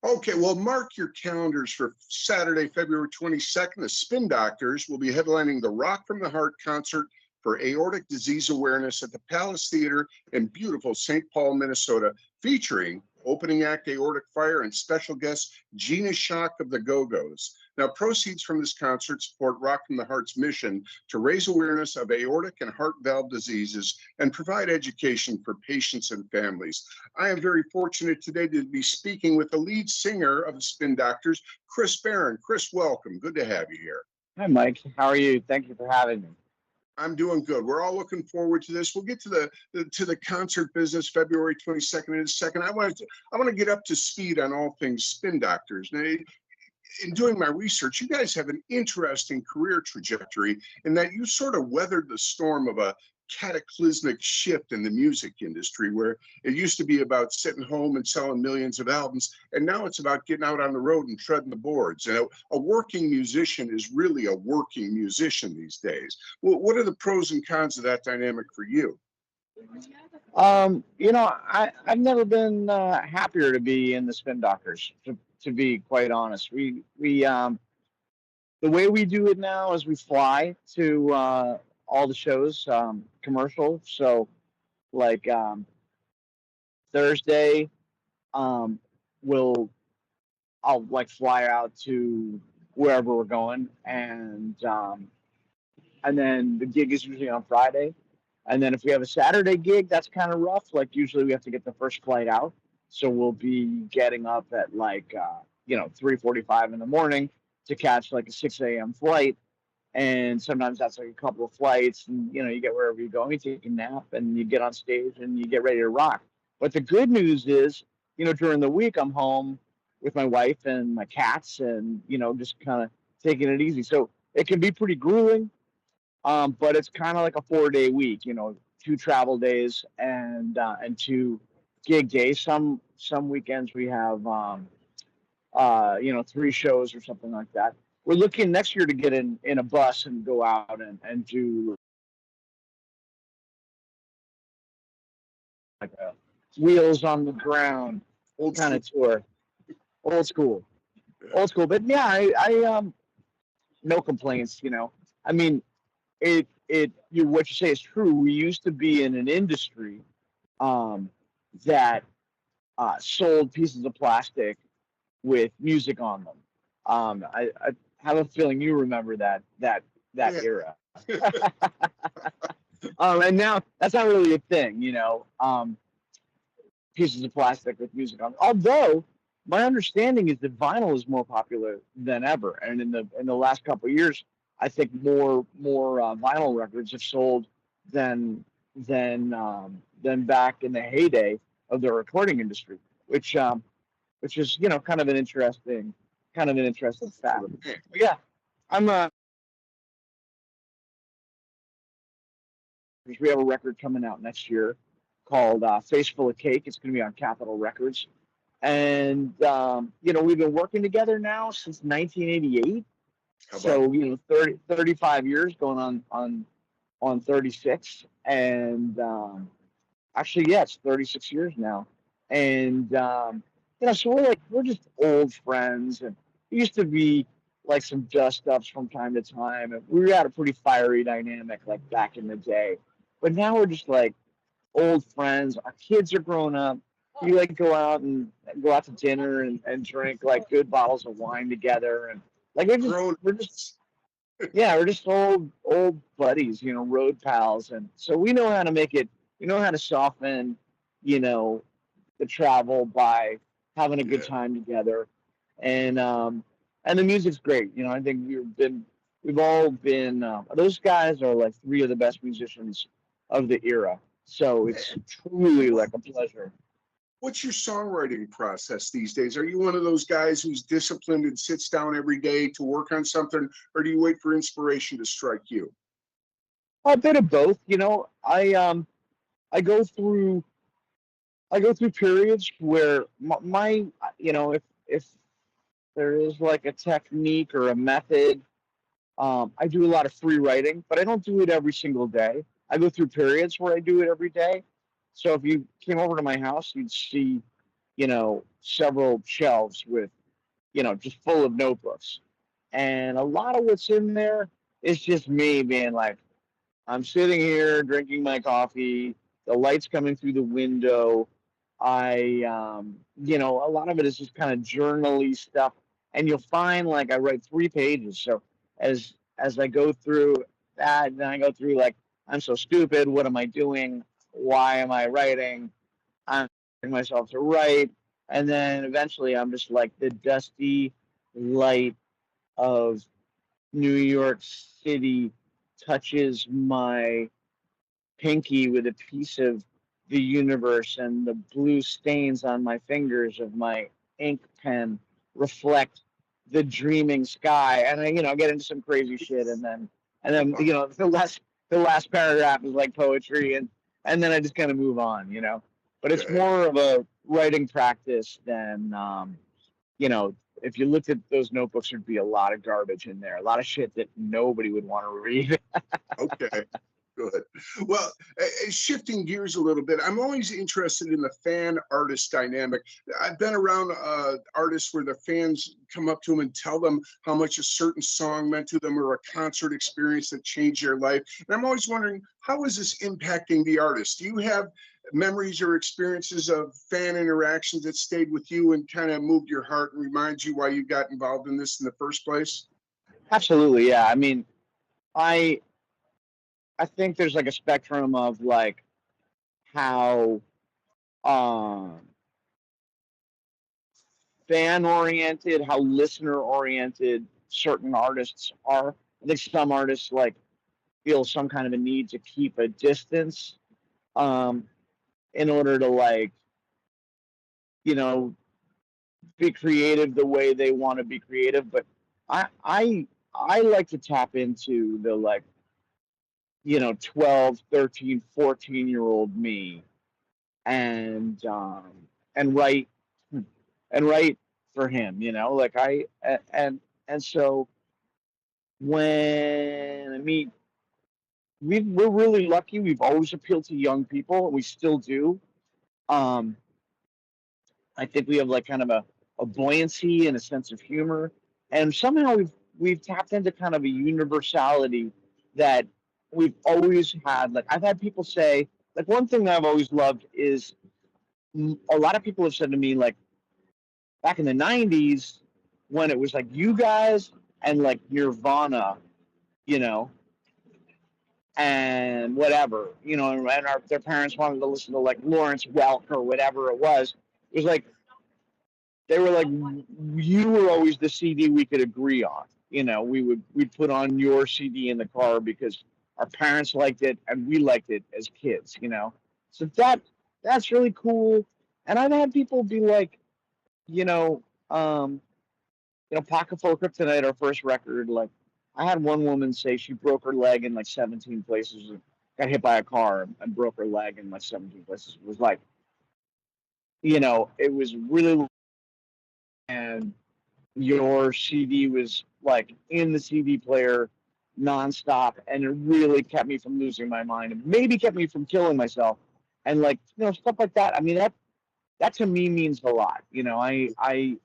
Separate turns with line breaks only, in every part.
Okay, well, mark your calendars for Saturday, February 22nd. The Spin Doctors will be headlining the Rock from the Heart concert for aortic disease awareness at the Palace Theater in beautiful St. Paul, Minnesota, featuring opening act Aortic Fire and special guest Gina Schock of the Go-Go's. Now, proceeds from this concert support Rock from the Heart's mission to raise awareness of aortic and heart valve diseases and provide education for patients and families. I am very fortunate today to be speaking with the lead singer of the Spin Doctors, Chris Barron. Chris, welcome. Good to have you here.
Hi, Mike. How are you? Thank you for having me.
I'm doing good. We're all looking forward to this. We'll get to the concert business February 22nd in a second. I want to get up to speed on all things Spin Doctors. Now, in doing my research, you guys have an interesting career trajectory in that you sort of weathered the storm of a cataclysmic shift in the music industry, where it used to be about sitting home and selling millions of albums, and now it's about getting out on the road and treading the boards. And a working musician is really a working musician these days. Well, what are the pros and cons of that dynamic for you?
I've never been happier to be in the Spin Doctors. To be quite honest, the way we do it now is we fly to all the shows, commercial. So like Thursday, um, we'll I'll like fly out to wherever we're going, and then the gig is usually on Friday. And then if we have a Saturday gig, that's kind of rough. Like usually we have to get the first flight out, so we'll be getting up at 3:45 in the morning to catch like a 6 a.m. flight. And sometimes that's like a couple of flights, and you get wherever you go, you take a nap, and you get on stage and you get ready to rock. But the good news is, during the week I'm home with my wife and my cats, and just kind of taking it easy. So it can be pretty grueling, but it's kind of like a 4-day week. 2 travel days and 2 gig days. Some weekends we have 3 shows or something like that. We're looking next year to get in a bus and go out and do like a wheels on the ground
Old
kind
school.
of tour. Old school. Old school. But yeah, I no complaints. I mean, what you say is true. We used to be in an industry um, that sold pieces of plastic with music on them. I have a feeling you remember that
Yeah.
era. And now that's not really a thing. Pieces of plastic with music on. Although my understanding is that vinyl is more popular than ever, and in the last couple of years, I think more vinyl records have sold than than back in the heyday of the recording industry, which is kind of an interesting fact. But yeah, I'm we have a record coming out next year called Face Full of Cake. It's going to be on Capitol Records. And, we've been working together now since 1988.
How about
So, 35 years going on 36. And actually, yeah, it's 36 years now. And, so we're just old friends. And it used to be like some dust ups from time to time. And we had a pretty fiery dynamic like back in the day. But now we're just like old friends. Our kids are grown up. We like go out to dinner and drink like good bottles of wine together, and like
grown?
we're just yeah, we're just old buddies, road pals. And so we know how to make it. We know how to soften, you know, the travel by having a good
Yeah.
time together. And the music's great. I think we've all been those guys are like 3 of the best musicians of the era. So it's truly
What,
like a pleasure.
what's your songwriting process these days? Are you one of those guys who's disciplined and sits down every day to work on something, or do you wait for inspiration to strike you?
A bit of both. I go through periods where if there is like a technique or a method. I do a lot of free writing, but I don't do it every single day. I go through periods where I do it every day. So if you came over to my house, you'd see several shelves with, just full of notebooks. And a lot of what's in there is just me being like, I'm sitting here drinking my coffee, the lights coming through the window. A lot of it is just kind of journally stuff. And you'll find like I write 3 pages. So as I go through that, then I go through like, I'm so stupid. What am I doing? Why am I writing? I'm myself to write. And then eventually I'm just like the dusty light of New York City touches my pinky with a piece of the universe, and the blue stains on my fingers of my ink pen reflect the dreaming sky. And I, get into some crazy shit, and then the last paragraph is like poetry, and then I just kind of move on. But it's
Okay.
more of a writing practice than if you looked at those notebooks, there'd be a lot of garbage in there, a lot of shit that nobody would want to read.
Okay. Good. Well, shifting gears a little bit, I'm always interested in the fan artist dynamic. I've been around artists where the fans come up to them and tell them how much a certain song meant to them or a concert experience that changed their life. And I'm always wondering, how is this impacting the artist? Do you have memories or experiences of fan interactions that stayed with you and kind of moved your heart and reminds you why you got involved in this in the first place?
Absolutely, yeah. I mean, I I think there's like a spectrum of like how um, fan oriented, how listener oriented certain artists are. I think some artists like feel some kind of a need to keep a distance um, in order to like you know be creative the way they want to be creative. But I like to tap into the like 12, 13, 14 year old me and and write and write for him, like and so when I mean we're really lucky. We've always appealed to young people, and we still do. um I think we have like kind of a buoyancy and a sense of humor, and somehow we've tapped into kind of a universality that we've always had. Like I've had people say, like one thing that I've always loved is a lot of people have said to me like back in the 90s when it was like you guys and like Nirvana, you know, and whatever, and their parents wanted to listen to like Lawrence Welk or whatever it was. It was like they were like, you were always the CD we could agree on. We'd put on your CD in the car because our parents liked it and we liked it as kids. So that's really cool. And I've had people be like, you know, um, Pocket Full of Kryptonite, our first record, like I had one woman say she broke her leg in like 17 places, and got hit by a car and broke her leg in like 17 places. It was like, it was really, and your CD was like in the CD player nonstop, and it really kept me from losing my mind, and maybe kept me from killing myself, and like stuff like that. I mean that to me means a lot. I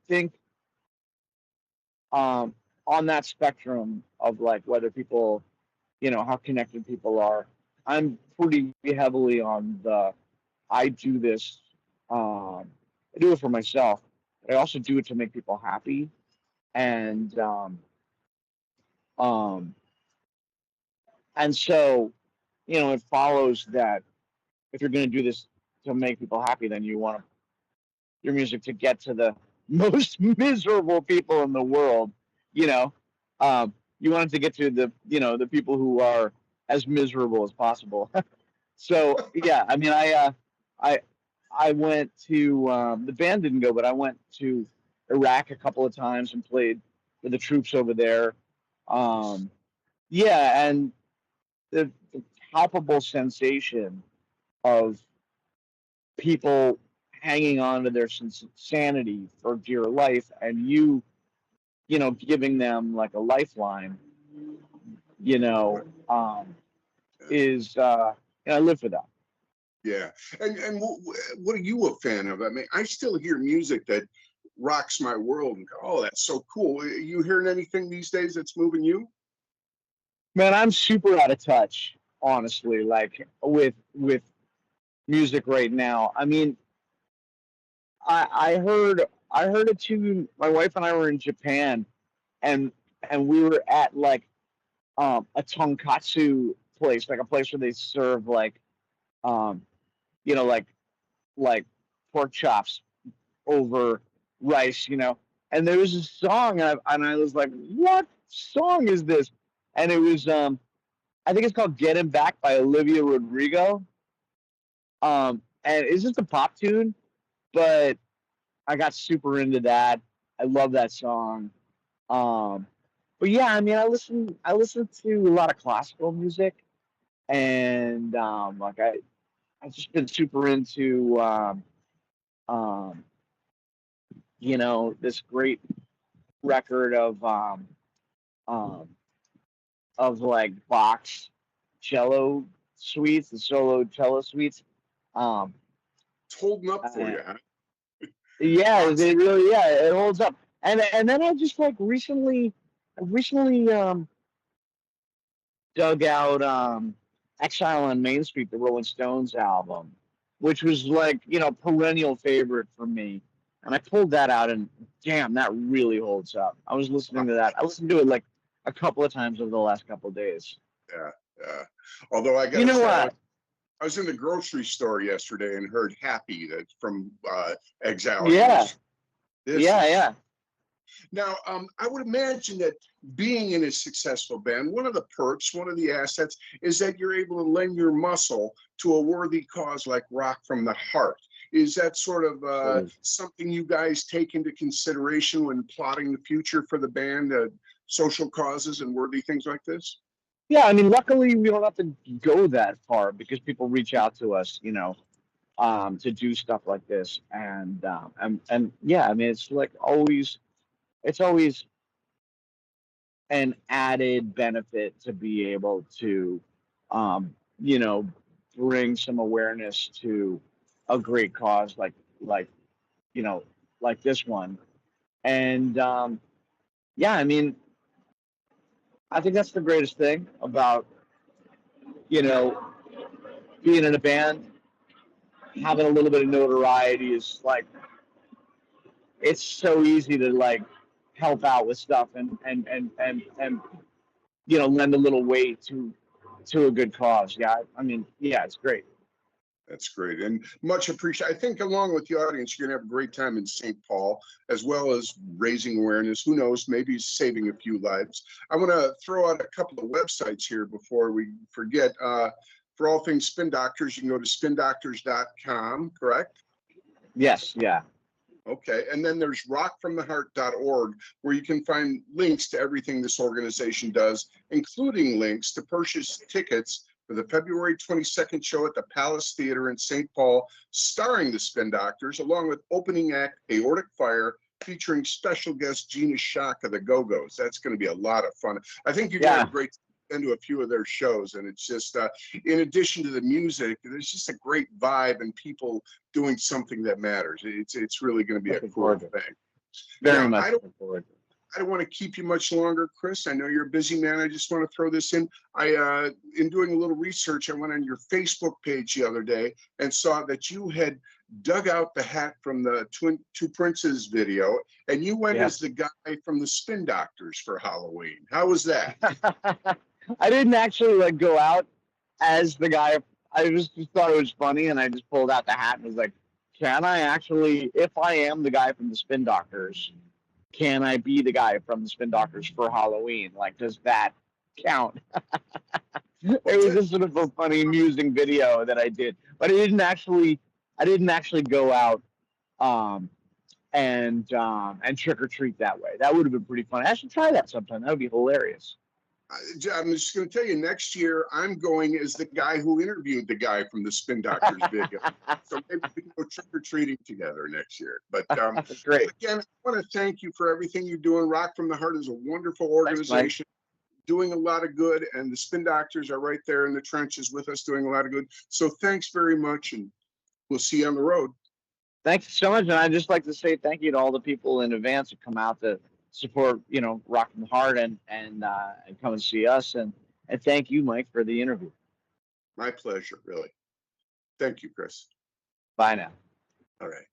think um, on that spectrum of like whether people, how connected people are. I'm pretty heavily on the I do this. I do it for myself, but I also do it to make people happy. And um, and so it follows that if you're going to do this to make people happy, then you want your music to get to the most miserable people in the world. You know, you want it to get to the people who are as miserable as possible. So yeah, I mean, I I went to the band didn't go, but I went to Iraq a couple of times and played with the troops over there. Um, yeah, and the palpable sensation of people hanging on to their sanity for dear life, and giving them like a lifeline, you know, um, is I live for that.
Yeah. And what are you a fan of? I mean, I still hear music that rocks my world and go, oh, that's so cool. You hearing anything these days that's moving you?
Man, I'm super out of touch, honestly, like with music right now. I mean, I heard a tune. My wife and I were in Japan, and we were at like a tonkatsu place, like a place where they serve like um you know like pork chops over rice, And there was a song, and I was like, "What song is this?" And it was I think it's called "Get Him Back" by Olivia Rodrigo. And it's just a pop tune, but I got super into that. I love that song. Um, but yeah, I mean, I listen to a lot of classical music, and like I've just been super into um, this great record um, of like Bach's cello suites, the solo cello suites. Um,
It's holding up for
uh,
you, huh?
yeah,
Lots.
they really, yeah, it holds up. And then I just like recently dug out Exile on Main Street, the Rolling Stones album, which was like, perennial favorite for me. And I pulled that out, and damn, that really holds up. I was listening to that. I listened to it like a couple of times over the last couple of days.
Yeah, yeah. Although I
You
gotta
know
say,
what?
I was in the grocery store yesterday and heard "Happy" that from Exile, and
Yeah,
this
yeah,
is
yeah.
now. I would imagine that being in a successful band, one of the perks, one of the assets, is that you're able to lend your muscle to a worthy cause like Rock from the Heart. Is that sort of
Absolutely.
something you guys take into consideration when plotting the future for the band, social causes and worthy things like this?
Yeah, I mean, luckily we don't have to go that far because people reach out to us, to do stuff like this, and yeah, I mean, it's always an added benefit to be able to, um, you know, bring some awareness to a great cause like you know like this one, and yeah, I mean, I think that's the greatest thing about you know being in a band, having a little bit of notoriety is like it's so easy to like help out with stuff and lend a little weight to a good cause. Yeah, I mean, yeah, it's great.
That's great and much appreciated. I think along with the audience, you're going to have a great time in St. Paul, as well as raising awareness. Who knows, maybe saving a few lives. I want to throw out a couple of websites here before we forget. For all things Spin Doctors, you can go to spindoctors.com, correct?
Yes, yeah,
Okay, and then there's rockfromtheheart.org, where you can find links to everything this organization does, including links to purchase tickets for the February 22nd show at the Palace Theater in St. Paul, starring the Spin Doctors, along with opening act Aortic Fire, featuring special guest Gina Schock of the Go-Go's. That's going to be a lot of fun. I think you're going to have
yeah.
a great into a few of their shows, and it's just in addition to the music, there's just a great vibe and people doing something that matters. It's really going to be a
Looking
cool
forward to it.
thing.
Very
Now,
much looking forward to it.
I don't want to keep you much longer, Chris. I know you're a busy man. I just want to throw this in. In doing a little research, I went on your Facebook page the other day and saw that you had dug out the hat from the Two Princes video, and you went
Yeah.
as the guy from the Spin Doctors for Halloween. How was that?
I didn't actually like go out as the guy. I just thought it was funny, and I just pulled out the hat and was like, "Can I actually, if I am the guy from the Spin Doctors, can I be the guy from the Spin Doctors for Halloween? Like, does that count?" It
Well,
was just sort of a funny, amusing video that I did, but I didn't actually go out um, and trick or treat that way. That would have been pretty funny. I should try that sometime. That would be hilarious.
I'm just going to tell you, next year I'm going as the guy who interviewed the guy from the Spin Doctors video. So maybe we can go trick or treating together next year. But
Great.
again, I want to thank you for everything you're doing. Rock from the Heart is a wonderful
Thanks, Mike.
organization. doing a lot of good, and the spin doctors are right there in the trenches with us doing a lot of good. So thanks very much, and we'll see you on the road.
Thanks so much. And I'd just like to say thank you to all the people in advance who come out to support, Rock from the Heart and come and see us. And thank you, Mike, for the interview.
My pleasure, really. Thank you, Chris.
Bye now.
All right.